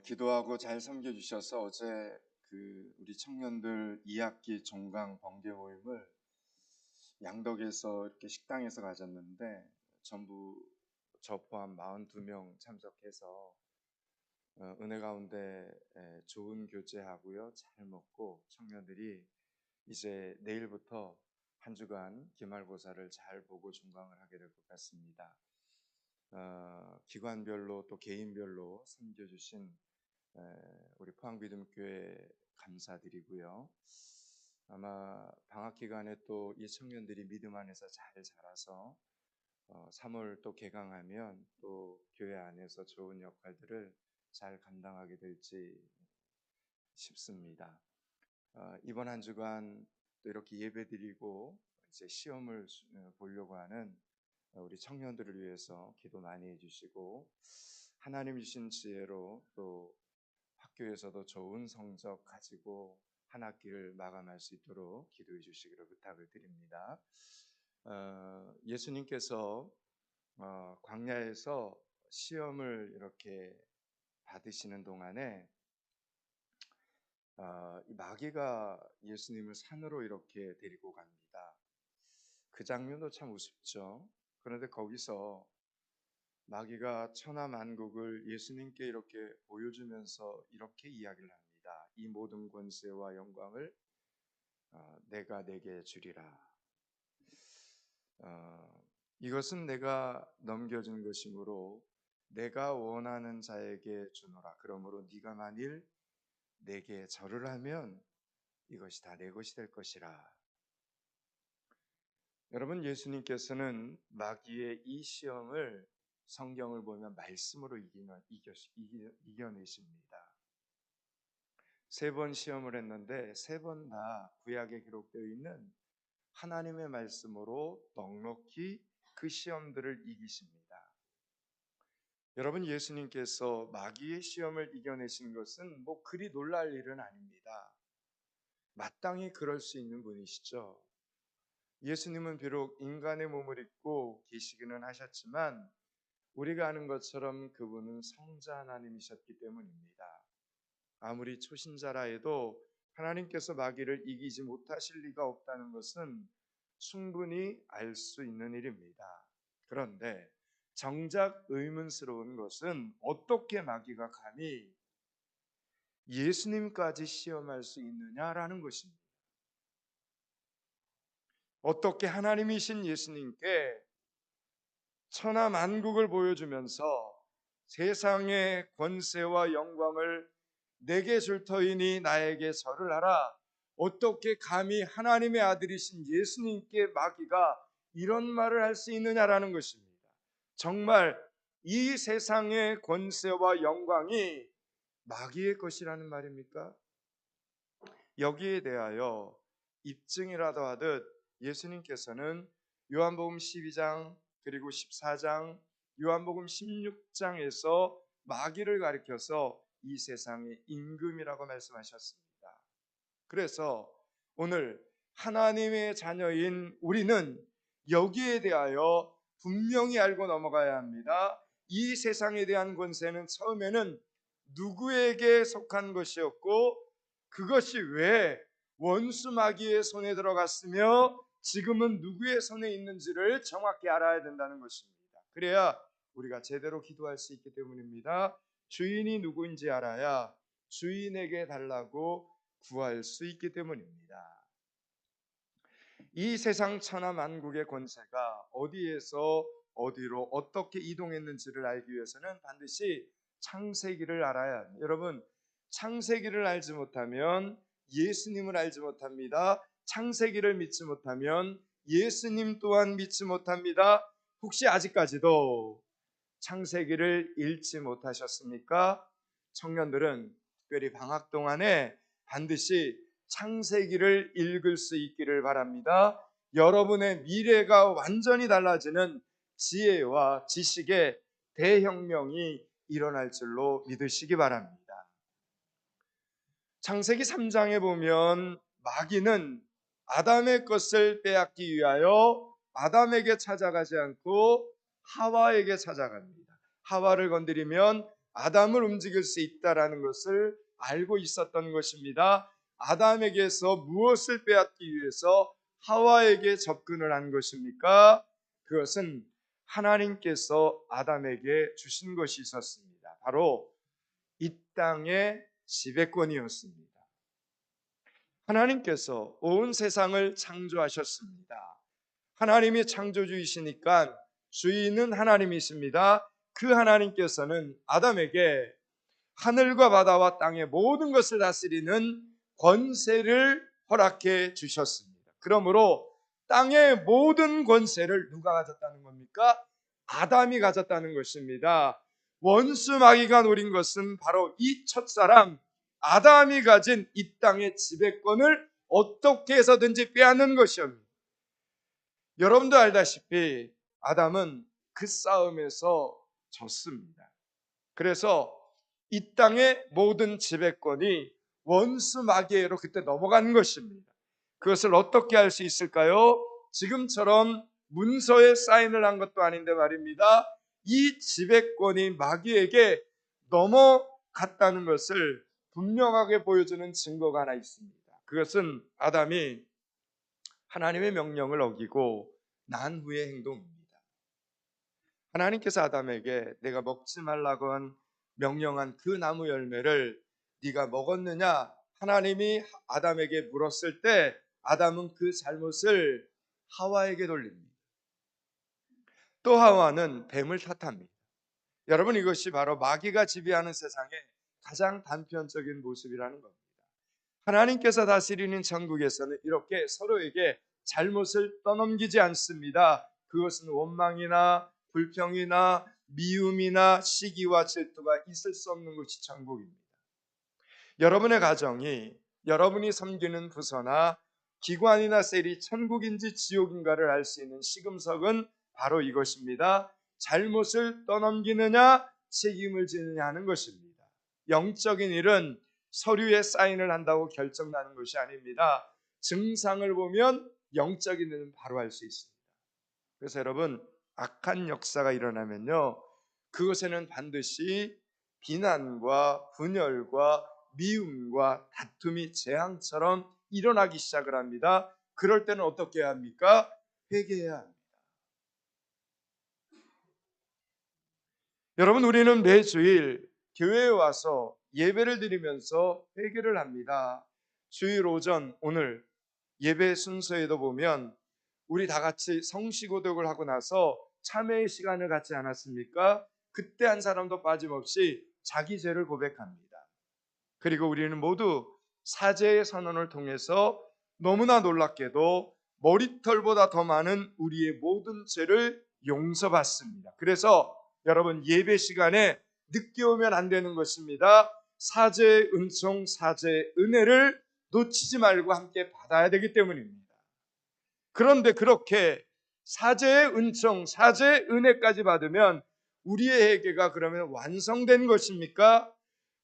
기도하고 잘 섬겨주셔서 어제 우리 청년들 2학기 종강 번개 모임을 양덕에서 이렇게 식당에서 가졌는데 전부 저 포함 42명 참석해서 은혜 가운데 좋은 교제하고요, 잘 먹고 청년들이 이제 내일부터 한 주간 기말고사를 잘 보고 종강을 하게 될 것 같습니다. 기관별로 또 개인별로 섬겨주신 우리 포항비듬교회 감사드리고요. 아마 방학 기간에 또 이 청년들이 믿음 안에서 잘 자라서 3월 또 개강하면 또 교회 안에서 좋은 역할들을 잘 감당하게 될지 싶습니다. 이번 한 주간 또 이렇게 예배드리고 이제 시험을 보려고 하는 우리 청년들을 위해서 기도 많이 해주시고 하나님 주신 지혜로 또 학교에서도 좋은 성적 가지고 한 학기를 마감할 수 있도록 기도해 주시기를 부탁을 드립니다. 예수님께서 광야에서 시험을 이렇게 받으시는 동안에 마귀가 예수님을 산으로 이렇게 데리고 갑니다. 그 장면도 참 우습죠. 그런데 거기서 마귀가 천하만국을 예수님께 이렇게 보여주면서 이렇게 이야기를 합니다. 이 모든 권세와 영광을 내가 내게 주리라. 이것은 내가 넘겨준 것이므로 내가 원하는 자에게 주노라. 그러므로 네가 만일 내게 절을 하면 이것이 다 내 것이 될 것이라. 여러분, 예수님께서는 마귀의 이 시험을 성경을 보면 말씀으로 이겨내십니다. 3번 시험을 했는데 3번 다 구약에 기록되어 있는 하나님의 말씀으로 넉넉히 그 시험들을 이기십니다. 여러분, 예수님께서 마귀의 시험을 이겨내신 것은 그리 놀랄 일은 아닙니다. 마땅히 그럴 수 있는 분이시죠. 예수님은 비록 인간의 몸을 입고 계시기는 하셨지만 우리가 아는 것처럼 그분은 성자 하나님이셨기 때문입니다. 아무리 초신자라 해도 하나님께서 마귀를 이기지 못하실 리가 없다는 것은 충분히 알 수 있는 일입니다. 그런데 정작 의문스러운 것은 어떻게 마귀가 감히 예수님까지 시험할 수 있느냐라는 것입니다. 어떻게 하나님이신 예수님께 천하만국을 보여주면서 세상의 권세와 영광을 내게 줄 터이니 나에게 절을 하라. 어떻게 감히 하나님의 아들이신 예수님께 마귀가 이런 말을 할 수 있느냐라는 것입니다. 정말 이 세상의 권세와 영광이 마귀의 것이라는 말입니까? 여기에 대하여 입증이라도 하듯 예수님께서는 요한복음 12장 그리고 14장, 요한복음 16장에서 마귀를 가리켜서 이 세상의 임금이라고 말씀하셨습니다. 그래서 오늘 하나님의 자녀인 우리는 여기에 대하여 분명히 알고 넘어가야 합니다. 이 세상에 대한 권세는 처음에는 누구에게 속한 것이었고 그것이 왜 원수 마귀의 손에 들어갔으며 지금은 누구의 손에 있는지를 정확히 알아야 된다는 것입니다. 그래야 우리가 제대로 기도할 수 있기 때문입니다. 주인이 누구인지 알아야 주인에게 달라고 구할 수 있기 때문입니다. 이 세상 천하 만국의 권세가 어디에서 어디로 어떻게 이동했는지를 알기 위해서는 반드시 창세기를 알아야 합니다. 여러분, 창세기를 알지 못하면 예수님을 알지 못합니다. 창세기를 믿지 못하면 예수님 또한 믿지 못합니다. 혹시 아직까지도 창세기를 읽지 못하셨습니까? 청년들은 특별히 방학 동안에 반드시 창세기를 읽을 수 있기를 바랍니다. 여러분의 미래가 완전히 달라지는 지혜와 지식의 대혁명이 일어날 줄로 믿으시기 바랍니다. 창세기 3장에 보면 마귀는 아담의 것을 빼앗기 위하여 아담에게 찾아가지 않고 하와에게 찾아갑니다. 하와를 건드리면 아담을 움직일 수 있다라는 것을 알고 있었던 것입니다. 아담에게서 무엇을 빼앗기 위해서 하와에게 접근을 한 것입니까? 그것은 하나님께서 아담에게 주신 것이 있었습니다. 바로 이 땅의 지배권이었습니다. 하나님께서 온 세상을 창조하셨습니다. 하나님이 창조주이시니까 주인은 하나님이십니다. 그 하나님께서는 아담에게 하늘과 바다와 땅의 모든 것을 다스리는 권세를 허락해 주셨습니다. 그러므로 땅의 모든 권세를 누가 가졌다는 겁니까? 아담이 가졌다는 것입니다. 원수 마귀가 노린 것은 바로 이 첫사람 아담이 가진 이 땅의 지배권을 어떻게 해서든지 빼앗는 것이옵니다. 여러분도 알다시피 아담은 그 싸움에서 졌습니다. 그래서 이 땅의 모든 지배권이 원수 마귀에게로 그때 넘어간 것입니다. 그것을 어떻게 할 수 있을까요? 지금처럼 문서에 사인을 한 것도 아닌데 말입니다. 이 지배권이 마귀에게 넘어갔다는 것을 분명하게 보여주는 증거가 하나 있습니다. 그것은 아담이 하나님의 명령을 어기고 난 후의 행동입니다. 하나님께서 아담에게 내가 먹지 말라고 명령한 그 나무 열매를 네가 먹었느냐? 하나님이 아담에게 물었을 때 아담은 그 잘못을 하와에게 돌립니다. 또 하와는 뱀을 탓합니다. 여러분, 이것이 바로 마귀가 지배하는 세상의 가장 단편적인 모습이라는 겁니다. 하나님께서 다스리는 천국에서는 이렇게 서로에게 잘못을 떠넘기지 않습니다. 그것은 원망이나 불평이나 미움이나 시기와 질투가 있을 수 없는 것이 천국입니다. 여러분의 가정이 여러분이 섬기는 부서나 기관이나 셀이 천국인지 지옥인가를 알 수 있는 시금석은 바로 이것입니다. 잘못을 떠넘기느냐 책임을 지느냐 하는 것입니다. 영적인 일은 서류에 사인을 한다고 결정나는 것이 아닙니다. 증상을 보면 영적인 일은 바로 알 수 있습니다. 그래서 여러분, 악한 역사가 일어나면요, 그것에는 반드시 비난과 분열과 미움과 다툼이 재앙처럼 일어나기 시작을 합니다. 그럴 때는 어떻게 해야 합니까? 회개해야 합니다. 여러분, 우리는 매주일 교회에 와서 예배를 드리면서 회개를 합니다. 주일 오전 오늘 예배 순서에도 보면 우리 다 같이 성시고독을 하고 나서 참회의 시간을 갖지 않았습니까? 그때 한 사람도 빠짐없이 자기 죄를 고백합니다. 그리고 우리는 모두 사죄의 선언을 통해서 너무나 놀랍게도 머리털보다 더 많은 우리의 모든 죄를 용서받습니다. 그래서 여러분, 예배 시간에 늦게 오면 안 되는 것입니다. 사죄의 은총, 사죄의 은혜를 놓치지 말고 함께 받아야 되기 때문입니다. 그런데 그렇게 사죄의 은총, 사죄의 은혜까지 받으면 우리의 회개가 그러면 완성된 것입니까?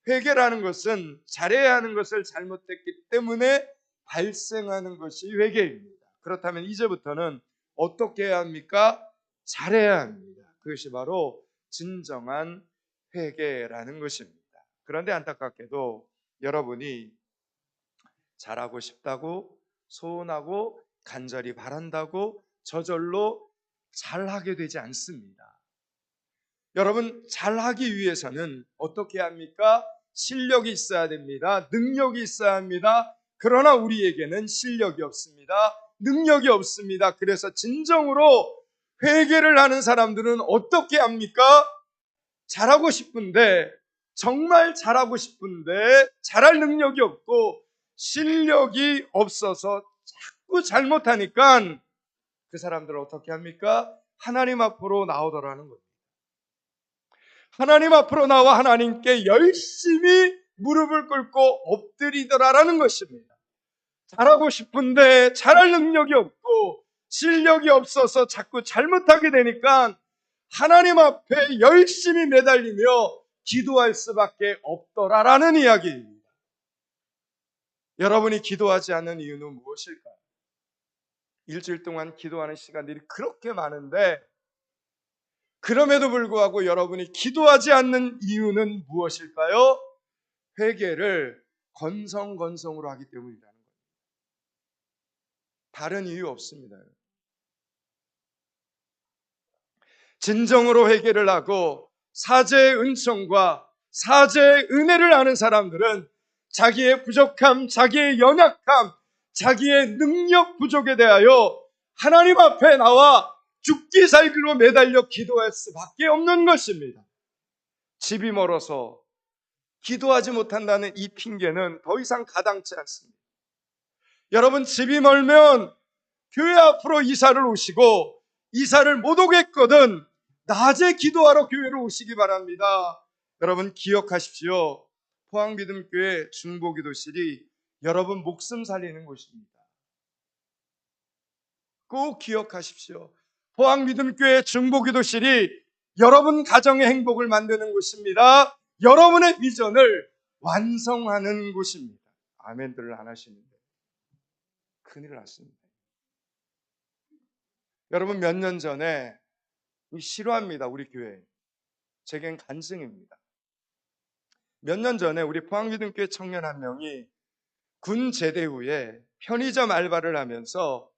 회개라는 것은 잘해야 하는 것을 잘못했기 때문에 발생하는 것이 회개입니다. 그렇다면 이제부터는 어떻게 해야 합니까? 잘해야 합니다. 그것이 바로 진정한 회개라는 것입니다. 그런데 안타깝게도 여러분이 잘하고 싶다고 소원하고 간절히 바란다고 저절로 잘하게 되지 않습니다. 여러분, 잘하기 위해서는 어떻게 합니까? 실력이 있어야 됩니다. 능력이 있어야 합니다. 그러나 우리에게는 실력이 없습니다. 능력이 없습니다. 그래서 진정으로 회개를 하는 사람들은 어떻게 합니까? 잘하고 싶은데, 정말 잘하고 싶은데 잘할 능력이 없고 실력이 없어서 자꾸 잘못하니까 그 사람들은 어떻게 합니까? 하나님 앞으로 나오더라는 겁니다. 하나님 앞으로 나와 하나님께 열심히 무릎을 꿇고 엎드리더라라는 것입니다. 잘하고 싶은데 잘할 능력이 없고 실력이 없어서 자꾸 잘못하게 되니까 하나님 앞에 열심히 매달리며 기도할 수밖에 없더라라는 이야기입니다. 여러분이 기도하지 않는 이유는 무엇일까요? 일주일 동안 기도하는 시간들이 그렇게 많은데 그럼에도 불구하고 여러분이 기도하지 않는 이유는 무엇일까요? 회개를 건성건성으로 하기 때문이라는 거예요. 다른 이유 없습니다. 진정으로 회개를 하고 사죄의 은총과 사죄의 은혜를 아는 사람들은 자기의 부족함, 자기의 연약함, 자기의 능력 부족에 대하여 하나님 앞에 나와 죽기 살기로 매달려 기도할 수밖에 없는 것입니다. 집이 멀어서 기도하지 못한다는 이 핑계는 더 이상 가당치 않습니다. 여러분, 집이 멀면 교회 앞으로 이사를 오시고, 이사를 못 오겠거든 낮에 기도하러 교회로 오시기 바랍니다. 여러분 기억하십시오. 포항믿음교회 중보기도실이 여러분 목숨 살리는 곳입니다. 꼭 기억하십시오. 포항믿음교회 중보기도실이 여러분 가정의 행복을 만드는 곳입니다. 여러분의 비전을 완성하는 곳입니다. 아멘들을 안 하시는데 큰일 났습니다. 여러분, 몇 년 전에 싫어합니다. 우리 교회. 제겐 간증입니다. 몇 년 전에 우리 포항믿음교회 청년 한 명이 군 제대 후에 편의점 알바를 하면서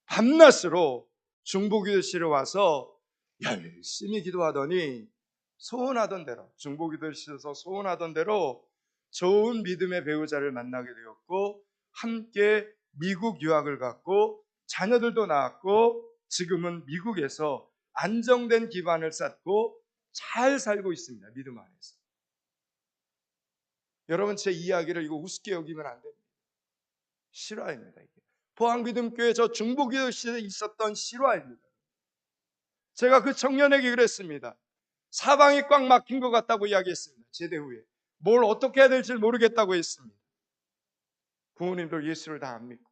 밤낮으로 중보기도실에 와서 열심히 기도하더니 소원하던 대로, 중보기도실에서 소원하던 대로 좋은 믿음의 배우자를 만나게 되었고, 함께 미국 유학을 갔고, 자녀들도 낳았고, 지금은 미국에서 안정된 기반을 쌓고 잘 살고 있습니다. 믿음 안에서. 여러분, 제 이야기를 이거 우습게 여기면 안 됩니다. 실화입니다. 이게 포항믿음교회 저 중보기도실에 있었던 실화입니다. 제가 그 청년에게 그랬습니다. 사방이 꽉 막힌 것 같다고 이야기했습니다. 제대 후에 뭘 어떻게 해야 될지 모르겠다고 했습니다. 부모님도 예수를 다 안 믿고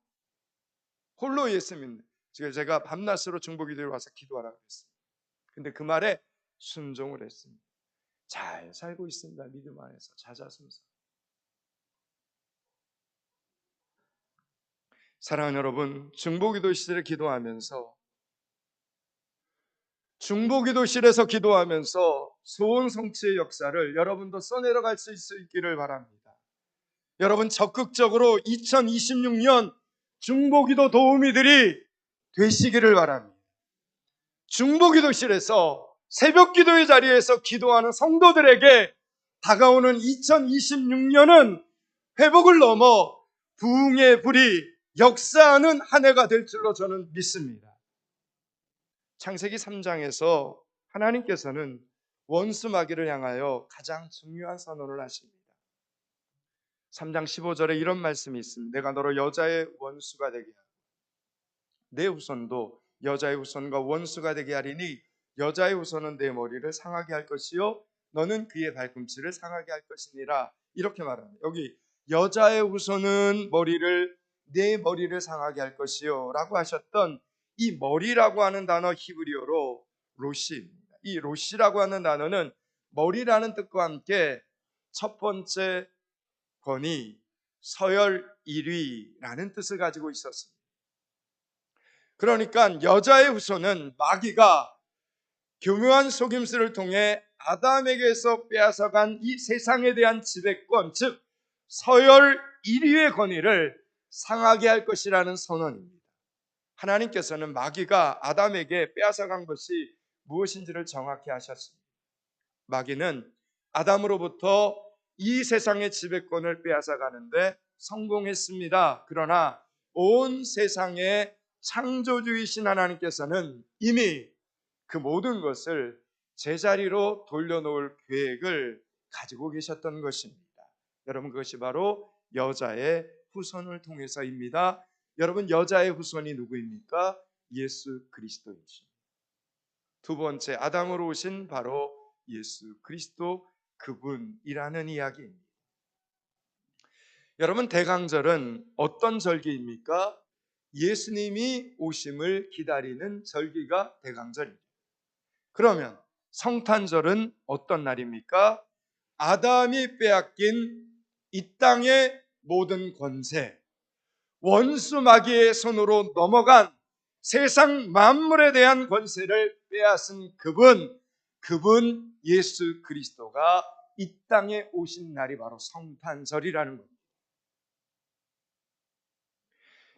홀로 예수 믿는, 제가 밤낮으로 중보기도에 와서 기도하라고 했습니다. 근데 그 말에 순종을 했습니다. 잘 살고 있습니다. 믿음 안에서 자자손손. 사랑하는 여러분, 중보기도실에 기도하면서, 중보기도실에서 기도하면서 소원 성취의 역사를 여러분도 써내려갈 수 있기를 바랍니다. 여러분, 적극적으로 2026년 중보기도 도우미들이 되시기를 바랍니다. 중보기도실에서 새벽기도의 자리에서 기도하는 성도들에게 다가오는 2026년은 회복을 넘어 부흥의 불이 역사하는 한 해가 될 줄로 저는 믿습니다. 창세기 3장에서 하나님께서는 원수 마귀를 향하여 가장 중요한 선언을 하십니다. 3장 15절에 이런 말씀이 있습니다. 내가 너로 여자의 원수가 되게 하고 내 후손도 여자의 후손과 원수가 되게 하리니 여자의 후손은 내 머리를 상하게 할 것이요 너는 그의 발꿈치를 상하게 할 것이니라. 이렇게 말합니다. 여기 여자의 후손은 내 머리를 상하게 할 것이요 라고 하셨던 이 머리라고 하는 단어 히브리어로 로시입니다. 이 로시라고 하는 단어는 머리라는 뜻과 함께 첫 번째 권위, 서열 1위라는 뜻을 가지고 있었습니다. 그러니까 여자의 후손은 마귀가 교묘한 속임수를 통해 아담에게서 빼앗아간 이 세상에 대한 지배권, 즉 서열 1위의 권위를 상하게 할 것이라는 선언입니다. 하나님께서는 마귀가 아담에게 빼앗아간 것이 무엇인지를 정확히 하셨습니다. 마귀는 아담으로부터 이 세상의 지배권을 빼앗아가는데 성공했습니다. 그러나 온 세상의 창조주이신 하나님께서는 이미 그 모든 것을 제자리로 돌려놓을 계획을 가지고 계셨던 것입니다. 여러분, 그것이 바로 여자의 후손을 통해서입니다. 여러분, 여자의 후손이 누구입니까? 예수 그리스도이십니다. 두 번째, 아담으로 오신 바로 예수 그리스도, 그분이라는 이야기입니다. 여러분, 대강절은 어떤 절기입니까? 예수님이 오심을 기다리는 절기가 대강절입니다. 그러면 성탄절은 어떤 날입니까? 아담이 빼앗긴 이 땅의 모든 권세, 원수 마귀의 손으로 넘어간 세상 만물에 대한 권세를 빼앗은 그분, 그분 예수 그리스도가 이 땅에 오신 날이 바로 성탄절이라는 겁니다.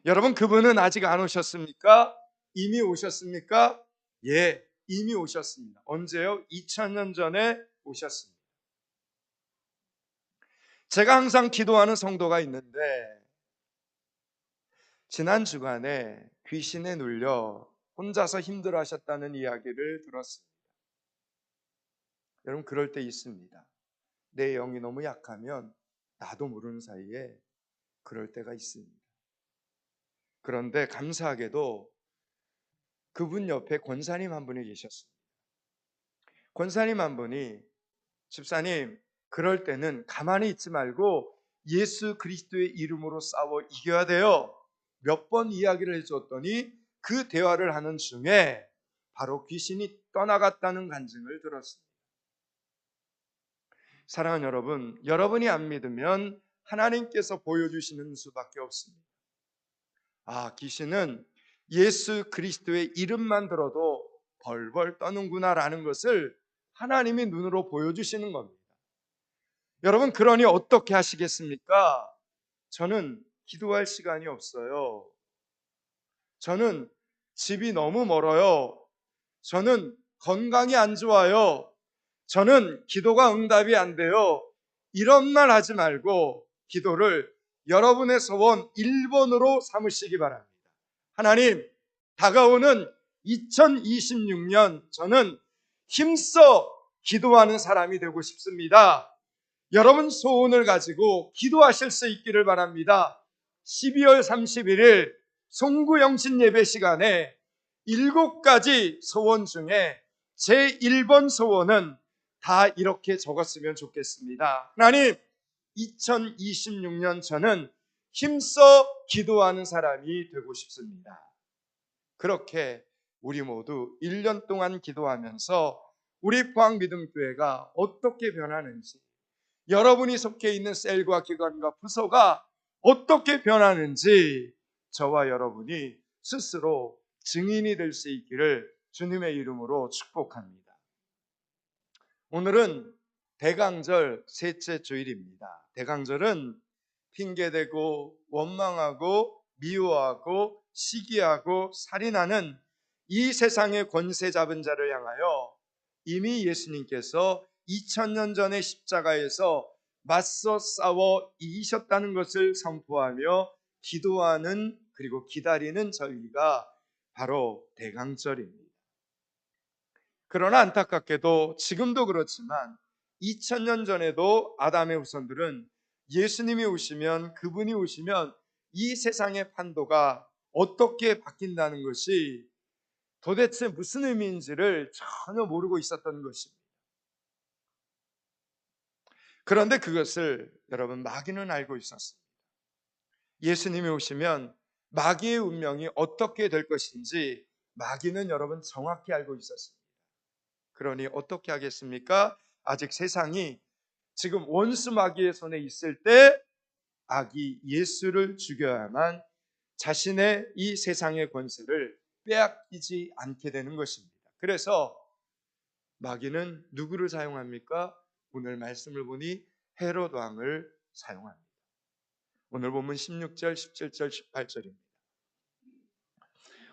여러분, 그분은 아직 안 오셨습니까? 이미 오셨습니까? 예, 이미 오셨습니다. 언제요? 2000년 전에 오셨습니다. 제가 항상 기도하는 성도가 있는데 지난 주간에 귀신에 눌려 혼자서 힘들어하셨다는 이야기를 들었습니다. 여러분, 그럴 때 있습니다. 내 영이 너무 약하면 나도 모르는 사이에 그럴 때가 있습니다. 그런데 감사하게도 그분 옆에 권사님 한 분이 계셨습니다. 권사님 한 분이, 집사님, 그럴 때는 가만히 있지 말고 예수 그리스도의 이름으로 싸워 이겨야 돼요. 몇 번 이야기를 해줬더니 그 대화를 하는 중에 바로 귀신이 떠나갔다는 간증을 들었습니다. 사랑하는 여러분, 여러분이 안 믿으면 하나님께서 보여주시는 수밖에 없습니다. 귀신은 예수 그리스도의 이름만 들어도 벌벌 떠는구나라는 것을 하나님이 눈으로 보여주시는 겁니다. 여러분, 그러니 어떻게 하시겠습니까? 저는 기도할 시간이 없어요. 저는 집이 너무 멀어요. 저는 건강이 안 좋아요. 저는 기도가 응답이 안 돼요. 이런 말 하지 말고 기도를 여러분의 소원 1번으로 삼으시기 바랍니다. 하나님, 다가오는 2026년 저는 힘써 기도하는 사람이 되고 싶습니다. 여러분 소원을 가지고 기도하실 수 있기를 바랍니다. 12월 31일 송구영신 예배 시간에 7가지 소원 중에 제 1번 소원은 다 이렇게 적었으면 좋겠습니다. 하나님, 2026년 저는 힘써 기도하는 사람이 되고 싶습니다. 그렇게 우리 모두 1년 동안 기도하면서 우리 포항믿음교회가 어떻게 변하는지, 여러분이 속해 있는 셀과 기관과 부서가 어떻게 변하는지 저와 여러분이 스스로 증인이 될 수 있기를 주님의 이름으로 축복합니다. 오늘은 대강절 셋째 주일입니다. 대강절은 핑계대고 원망하고 미워하고 시기하고 살인하는 이 세상의 권세 잡은 자를 향하여 이미 예수님께서 2000년 전에 십자가에서 맞서 싸워 이기셨다는 것을 선포하며 기도하는, 그리고 기다리는 절기가 바로 대강절입니다. 그러나 안타깝게도 지금도 그렇지만 2000년 전에도 아담의 후손들은 예수님이 오시면, 그분이 오시면 이 세상의 판도가 어떻게 바뀐다는 것이 도대체 무슨 의미인지를 전혀 모르고 있었던 것입니다. 그런데 그것을 여러분, 마귀는 알고 있었습니다. 예수님이 오시면 마귀의 운명이 어떻게 될 것인지 마귀는 여러분 정확히 알고 있었습니다. 그러니 어떻게 하겠습니까? 아직 세상이 지금 원수 마귀의 손에 있을 때 악이 예수를 죽여야만 자신의 이 세상의 권세를 빼앗기지 않게 되는 것입니다. 그래서 마귀는 누구를 사용합니까? 오늘 말씀을 보니 헤롯 왕을 사용합니다. 오늘 본문 16절, 17절, 18절입니다.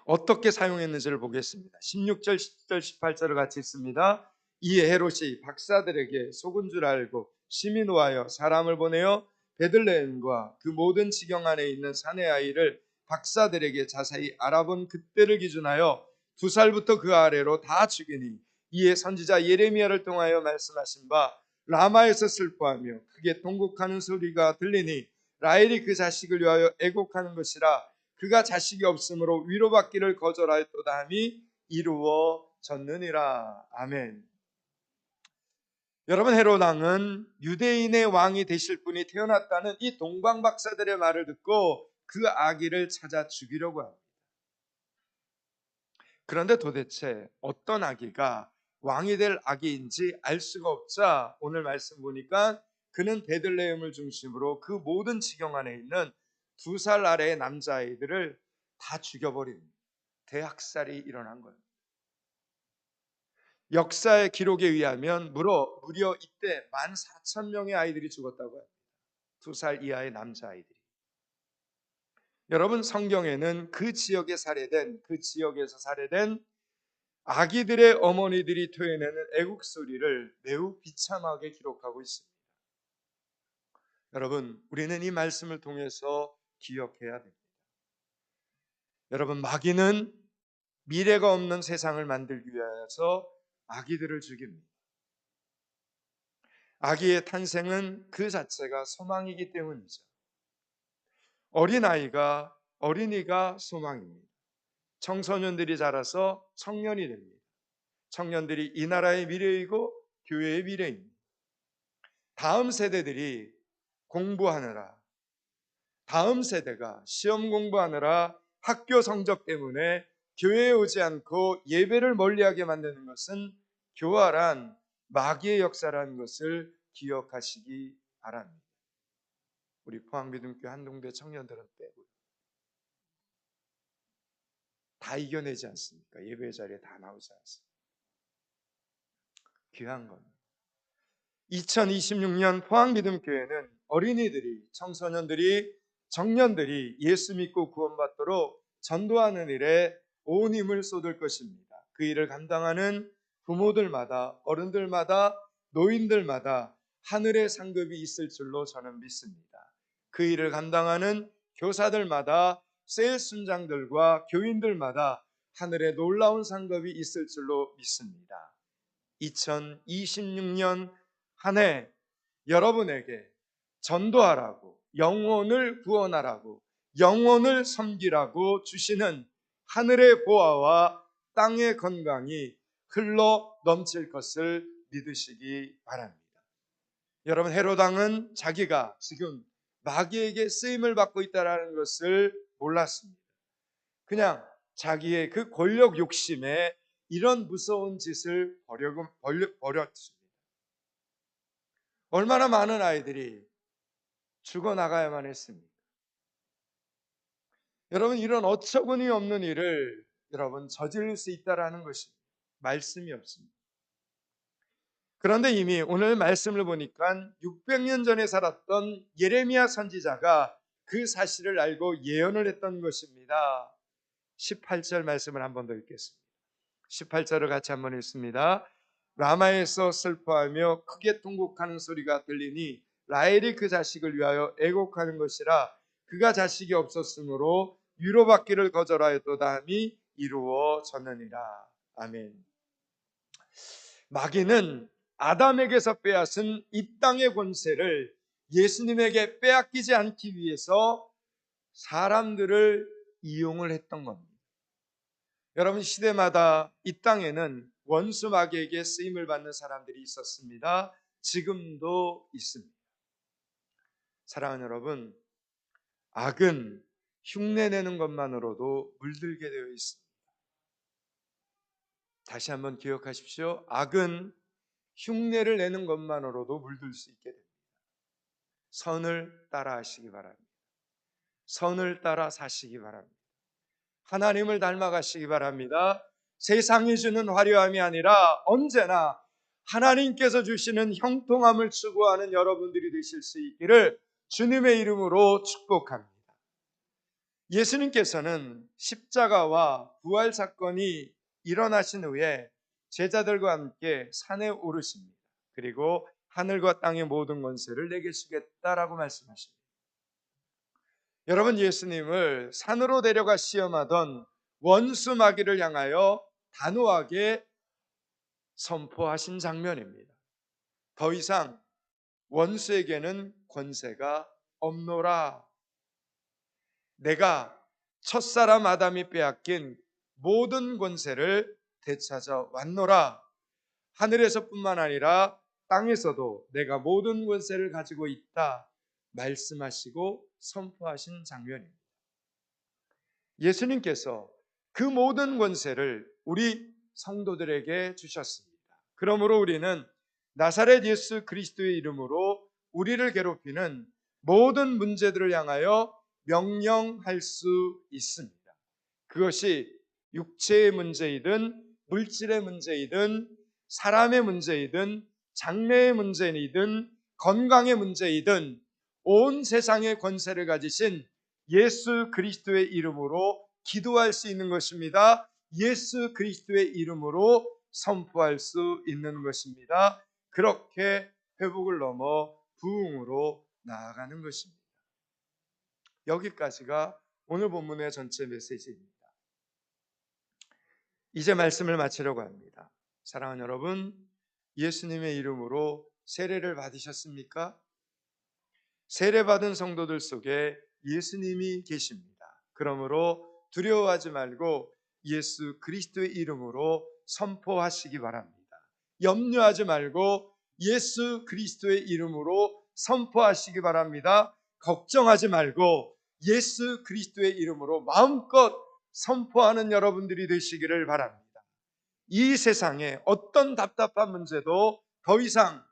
어떻게 사용했는지를 보겠습니다. 16절, 17절, 18절을 같이 읽습니다. 이에 헤롯이 박사들에게 속은 줄 알고 심히 노하여 사람을 보내어 베들레헴과 그 모든 지경 안에 있는 사내 아이를 박사들에게 자세히 알아본 그때를 기준하여 2살부터 그 아래로 다 죽이니, 이에 선지자 예레미야를 통하여 말씀하신 바 라마에서 슬퍼하며 크게 통곡하는 소리가 들리니 라헬이 그 자식을 위하여 애곡하는 것이라. 그가 자식이 없으므로 위로받기를 거절하였도다 함이 이루어졌느니라. 아멘. 여러분, 헤롯 왕은 유대인의 왕이 되실 분이 태어났다는 이 동방 박사들의 말을 듣고 그 아기를 찾아 죽이려고 합니다. 그런데 도대체 어떤 아기가 왕이 될 아기인지 알 수가 없자 오늘 말씀 보니까 그는 베들레헴을 중심으로 그 모든 지경 안에 있는 2살 아래의 남자아이들을 다 죽여버립니다. 대학살이 일어난 거예요. 역사의 기록에 의하면 무려 이때 14,000명의 아이들이 죽었다고 해요. 2살 이하의 남자아이들이. 여러분, 성경에는 그 지역에서 살해된 아기들의 어머니들이 토해내는 애국 소리를 매우 비참하게 기록하고 있습니다. 여러분, 우리는 이 말씀을 통해서 기억해야 됩니다. 여러분, 마귀는 미래가 없는 세상을 만들기 위해서 아기들을 죽입니다. 아기의 탄생은 그 자체가 소망이기 때문이죠. 어린이가 소망입니다. 청소년들이 자라서 청년이 됩니다. 청년들이 이 나라의 미래이고 교회의 미래입니다. 다음 세대들이 공부하느라, 다음 세대가 시험 공부하느라 학교 성적 때문에 교회에 오지 않고 예배를 멀리하게 만드는 것은 교활한 마귀의 역사라는 것을 기억하시기 바랍니다. 우리 포항미등교 한동대 청년들은 빼고요. 다 이겨내지 않습니까? 예배 자리에 다 나오지 않습니까? 귀한 겁니다. 2026년 포항미등교회는 어린이들이, 청소년들이, 청년들이 예수 믿고 구원받도록 전도하는 일에 온 힘을 쏟을 것입니다. 그 일을 감당하는 부모들마다, 어른들마다, 노인들마다 하늘의 상급이 있을 줄로 저는 믿습니다. 그 일을 감당하는 교사들마다, 셀순장들과 교인들마다 하늘의 놀라운 상급이 있을 줄로 믿습니다. 2026년 한 해 여러분에게 전도하라고, 영혼을 구원하라고, 영혼을 섬기라고 주시는 하늘의 보화와 땅의 건강이 흘러 넘칠 것을 믿으시기 바랍니다. 여러분, 헤롯 왕은 자기가 지금 마귀에게 쓰임을 받고 있다는 것을 몰랐습니다. 그냥 자기의 그 권력 욕심에 이런 무서운 짓을 벌였습니다. 얼마나 많은 아이들이 죽어나가야만 했습니까? 여러분, 이런 어처구니 없는 일을 여러분 저지를 수 있다라는 것입니다. 말씀이 없습니다. 그런데 이미 오늘 말씀을 보니까 600년 전에 살았던 예레미야 선지자가 그 사실을 알고 예언을 했던 것입니다. 18절 말씀을 한 번 더 읽겠습니다. 18절을 같이 한번 읽습니다. 라마에서 슬퍼하며 크게 통곡하는 소리가 들리니 라헬이 그 자식을 위하여 애곡하는 것이라. 그가 자식이 없었으므로 위로받기를 거절하였도다 함이 이루어졌느니라. 아멘. 마귀는 아담에게서 빼앗은 이 땅의 권세를 예수님에게 빼앗기지 않기 위해서 사람들을 이용을 했던 겁니다. 여러분, 시대마다 이 땅에는 원수 마귀에게 쓰임을 받는 사람들이 있었습니다. 지금도 있습니다. 사랑하는 여러분, 악은 흉내내는 것만으로도 물들게 되어 있습니다. 다시 한번 기억하십시오. 악은 흉내를 내는 것만으로도 물들 수 있게 됩니다. 선을 따라 하시기 바랍니다. 선을 따라 사시기 바랍니다. 하나님을 닮아가시기 바랍니다. 세상이 주는 화려함이 아니라 언제나 하나님께서 주시는 형통함을 추구하는 여러분들이 되실 수 있기를 주님의 이름으로 축복합니다. 예수님께서는 십자가와 부활 사건이 일어나신 후에 제자들과 함께 산에 오르십니다. 그리고 하늘과 땅의 모든 권세를 내게 주겠다라고 말씀하십니다. 여러분, 예수님을 산으로 데려가 시험하던 원수 마귀를 향하여 단호하게 선포하신 장면입니다. 더 이상 원수에게는 권세가 없노라. 내가 첫사람 아담이 빼앗긴 모든 권세를 되찾아 왔노라. 하늘에서뿐만 아니라 땅에서도 내가 모든 권세를 가지고 있다 말씀하시고 선포하신 장면입니다. 예수님께서 그 모든 권세를 우리 성도들에게 주셨습니다. 그러므로 우리는 나사렛 예수 그리스도의 이름으로 우리를 괴롭히는 모든 문제들을 향하여 명령할 수 있습니다. 그것이 육체의 문제이든 물질의 문제이든 사람의 문제이든 장래의 문제이든 건강의 문제이든 온 세상의 권세를 가지신 예수 그리스도의 이름으로 기도할 수 있는 것입니다. 예수 그리스도의 이름으로 선포할 수 있는 것입니다. 그렇게 회복을 넘어 부흥으로 나아가는 것입니다. 여기까지가 오늘 본문의 전체 메시지입니다. 이제 말씀을 마치려고 합니다. 사랑하는 여러분, 예수님의 이름으로 세례를 받으셨습니까? 세례받은 성도들 속에 예수님이 계십니다. 그러므로 두려워하지 말고 예수 그리스도의 이름으로 선포하시기 바랍니다. 염려하지 말고 예수 그리스도의 이름으로 선포하시기 바랍니다. 걱정하지 말고 예수 그리스도의 이름으로 마음껏 선포하는 여러분들이 되시기를 바랍니다. 이 세상에 어떤 답답한 문제도 더 이상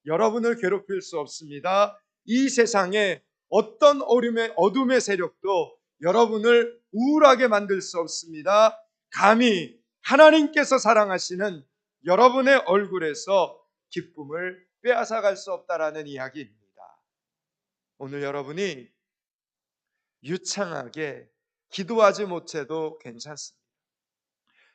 여러분을 괴롭힐 수 없습니다. 이 세상에 어떤 어둠의 세력도 여러분을 우울하게 만들 수 없습니다. 감히 하나님께서 사랑하시는 여러분의 얼굴에서 기쁨을 빼앗아갈 수 없다라는 이야기입니다. 오늘 여러분이 유창하게 기도하지 못해도 괜찮습니다.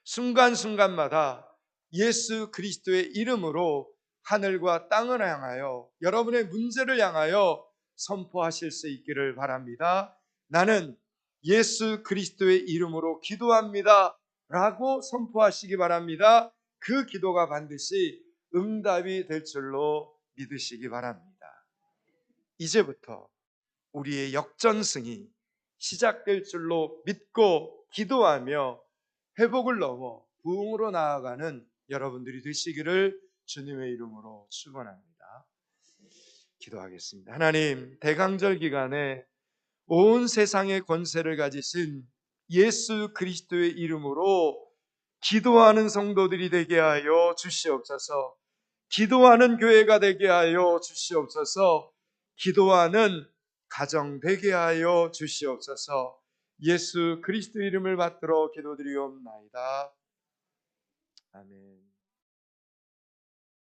순간순간마다 예수 그리스도의 이름으로 하늘과 땅을 향하여 여러분의 문제를 향하여 선포하실 수 있기를 바랍니다. 나는 예수 그리스도의 이름으로 기도합니다 라고 선포하시기 바랍니다. 그 기도가 반드시 응답이 될 줄로 믿으시기 바랍니다. 이제부터 우리의 역전승이 시작될 줄로 믿고 기도하며 회복을 넘어 부흥으로 나아가는 여러분들이 되시기를 주님의 이름으로 축원합니다. 기도하겠습니다. 하나님, 대강절 기간에 온 세상의 권세를 가지신 예수 그리스도의 이름으로 기도하는 성도들이 되게 하여 주시옵소서. 기도하는 교회가 되게 하여 주시옵소서. 기도하는 가정 되게 하여 주시옵소서. 예수 그리스도 이름을 받들어 기도드리옵나이다. 아멘.